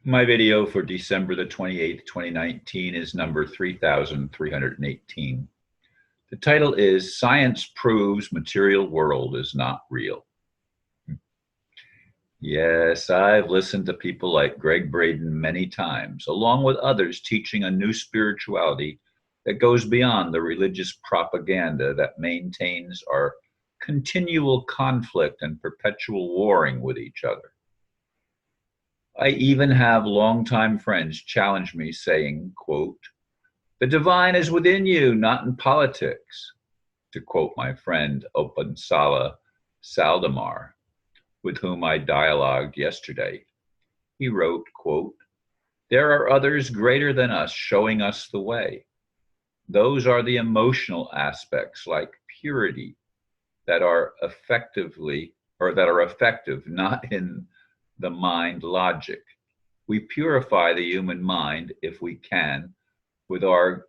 My video for December the 28th, 2019 is number 3318. The title is Science Proves Material World is Not Real. Yes, I've listened to people like Gregg Braden many times, along with others teaching a new spirituality that goes beyond the religious propaganda that maintains our continual conflict and perpetual warring with each other. I even have longtime friends challenge me saying, quote, the divine is within you, not in politics, to quote my friend Opensala Saldemar, with whom I dialogued yesterday. He wrote, quote, there are others greater than us showing us the way. Those are the emotional aspects like purity that are effective, not in the mind logic. We purify the human mind if we can with our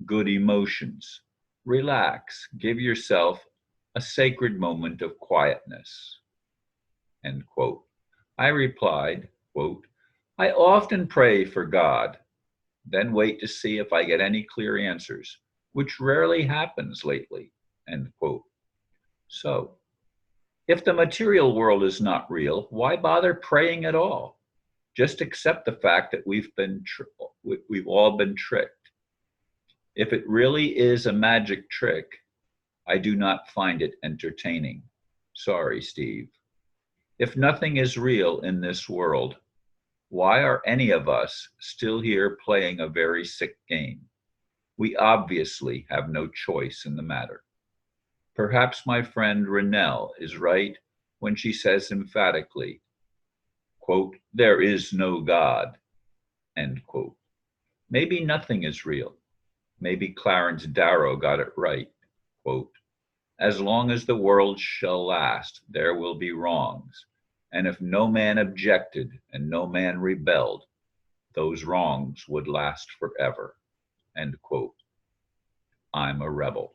good emotions. Relax, give yourself a sacred moment of quietness. End quote. I replied, quote, I often pray for God, then wait to see if I get any clear answers, which rarely happens lately. End quote. So, if the material world is not real, why bother praying at all? Just accept the fact that we've all been tricked. If it really is a magic trick, I do not find it entertaining. Sorry, Steve. If nothing is real in this world, why are any of us still here playing a very sick game? We obviously have no choice in the matter. Perhaps my friend Renelle is right when she says emphatically, quote, there is no God, end quote. Maybe nothing is real. Maybe Clarence Darrow got it right, quote, as long as the world shall last, there will be wrongs. And if no man objected and no man rebelled, those wrongs would last forever, end quote. I'm a rebel.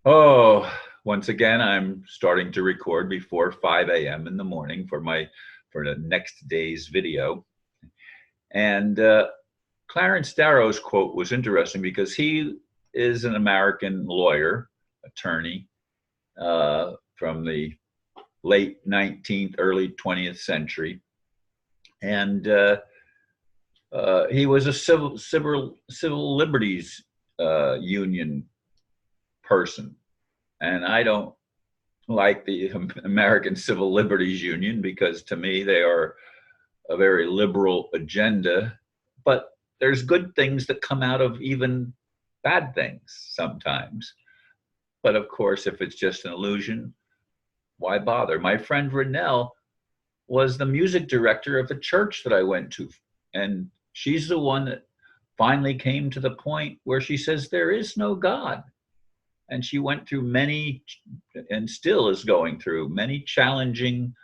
Oh, once again, I'm starting to record before 5 a.m. in the morning for the next day's video. And Clarence Darrow's quote was interesting because he is an American lawyer, attorney from the late 19th, early 20th century. And he was a civil liberties union person. And I don't like the American Civil Liberties Union because to me they are a very liberal agenda, but there's good things that come out of even bad things sometimes. But of course, if it's just an illusion, why bother? My friend Renelle was the music director of the church that I went to. And she's the one that finally came to the point where she says, there is no God. And she went through many, and still is going through many challenging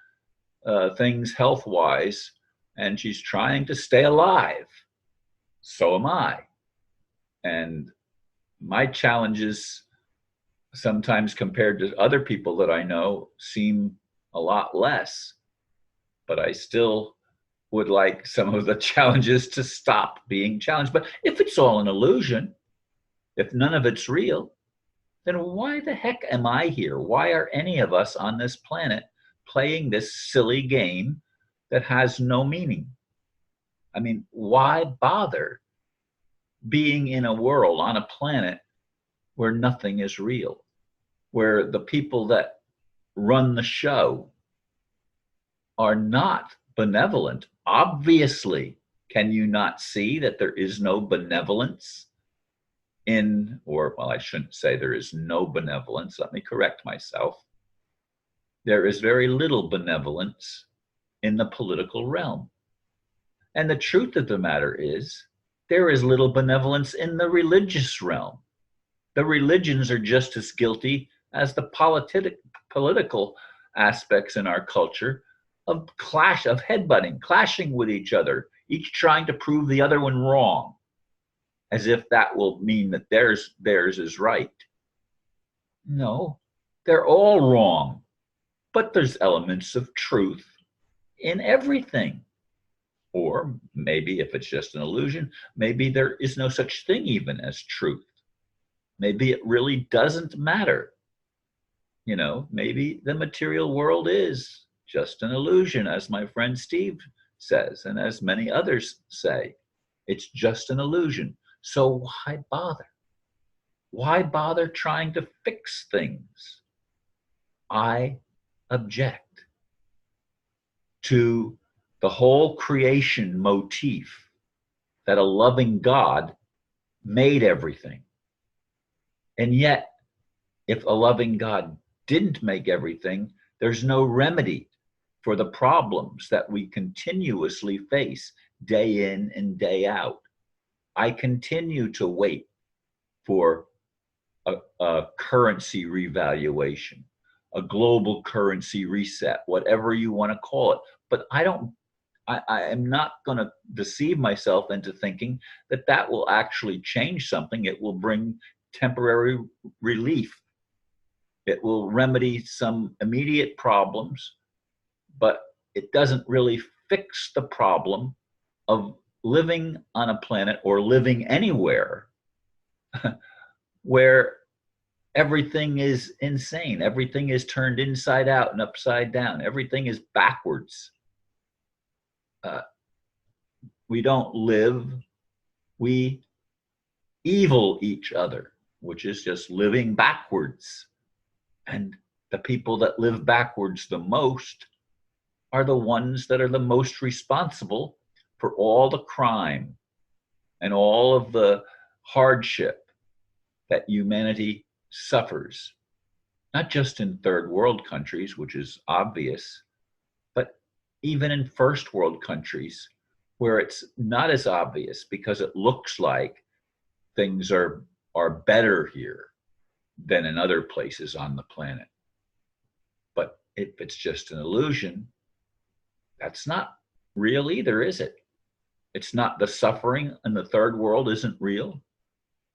things health-wise, and she's trying to stay alive. So am I. And my challenges, sometimes compared to other people that I know, seem a lot less. But I still would like some of the challenges to stop being challenged. But if it's all an illusion, if none of it's real, then why the heck am I here? Why are any of us on this planet playing this silly game that has no meaning? I mean, why bother being in a world, on a planet where nothing is real, where the people that run the show are not benevolent? Obviously, can you not see that there is no benevolence I shouldn't say there is no benevolence. Let me correct myself. There is very little benevolence in the political realm. And the truth of the matter is, there is little benevolence in the religious realm. The religions are just as guilty as the political aspects in our culture of headbutting, clashing with each other, each trying to prove the other one wrong, as if that will mean that theirs is right. No, they're all wrong, but there's elements of truth in everything. Or maybe if it's just an illusion, maybe there is no such thing even as truth. Maybe it really doesn't matter. You know, maybe the material world is just an illusion, as my friend Steve says, and as many others say. It's just an illusion. So why bother? Why bother trying to fix things? I object to the whole creation motif that a loving God made everything. And yet, if a loving God didn't make everything, there's no remedy for the problems that we continuously face day in and day out. I continue to wait for a currency revaluation, a global currency reset, whatever you want to call it. But I am not going to deceive myself into thinking that that will actually change something. It will bring temporary relief. It will remedy some immediate problems, but it doesn't really fix the problem of living on a planet or living anywhere where everything is insane. Everything is turned inside out and upside down. Everything is backwards. We don't live, we evil each other, which is just living backwards. And the people that live backwards the most are the ones that are the most responsible for all the crime and all of the hardship that humanity suffers, not just in third world countries, which is obvious, but even in first world countries where it's not as obvious because it looks like things are better here than in other places on the planet. But if it's just an illusion, that's not real either, is it? It's not. The suffering in the third world isn't real,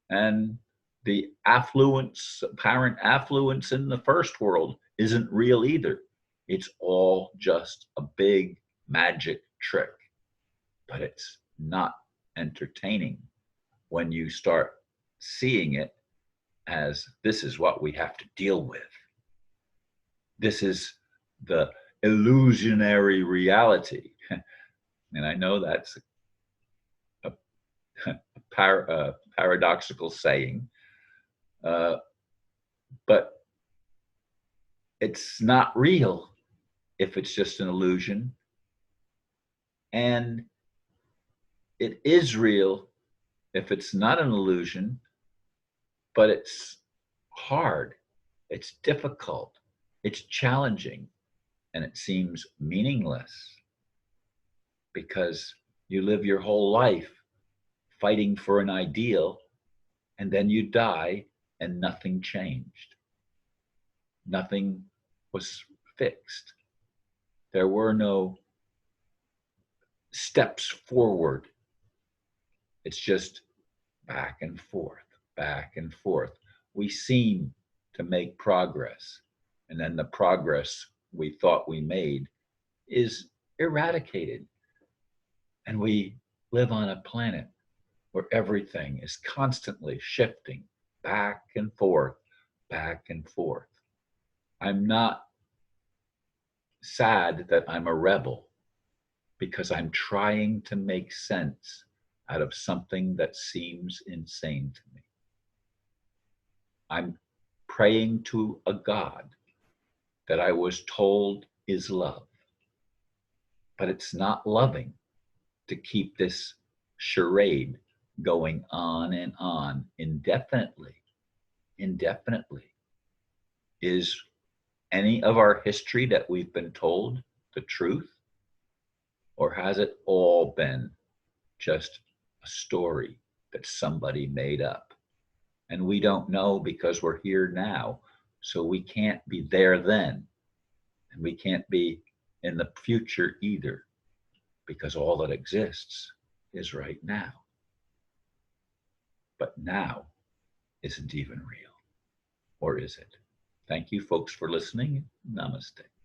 and the affluence, apparent affluence in the first world isn't real either. It's all just a big magic trick, but it's not entertaining when you start seeing it as this is what we have to deal with. This is the illusionary reality. And I know that's a paradoxical saying, but it's not real if it's just an illusion. And it is real if it's not an illusion, but it's hard, it's difficult, it's challenging, and it seems meaningless because you live your whole life fighting for an ideal, and then you die and nothing changed. Nothing was fixed. There were no steps forward. It's just back and forth, back and forth. We seem to make progress, and then the progress we thought we made is eradicated. And we live on a planet where everything is constantly shifting back and forth, back and forth. I'm not sad that I'm a rebel because I'm trying to make sense out of something that seems insane to me. I'm praying to a God that I was told is love, but it's not loving to keep this charade going on and on indefinitely. Indefinitely. Is any of our history that we've been told the truth? Or has it all been just a story that somebody made up? And we don't know because we're here now. So we can't be there then. And we can't be in the future either, because all that exists is right now. But now isn't even real. Or is it? Thank you, folks, for listening. Namaste.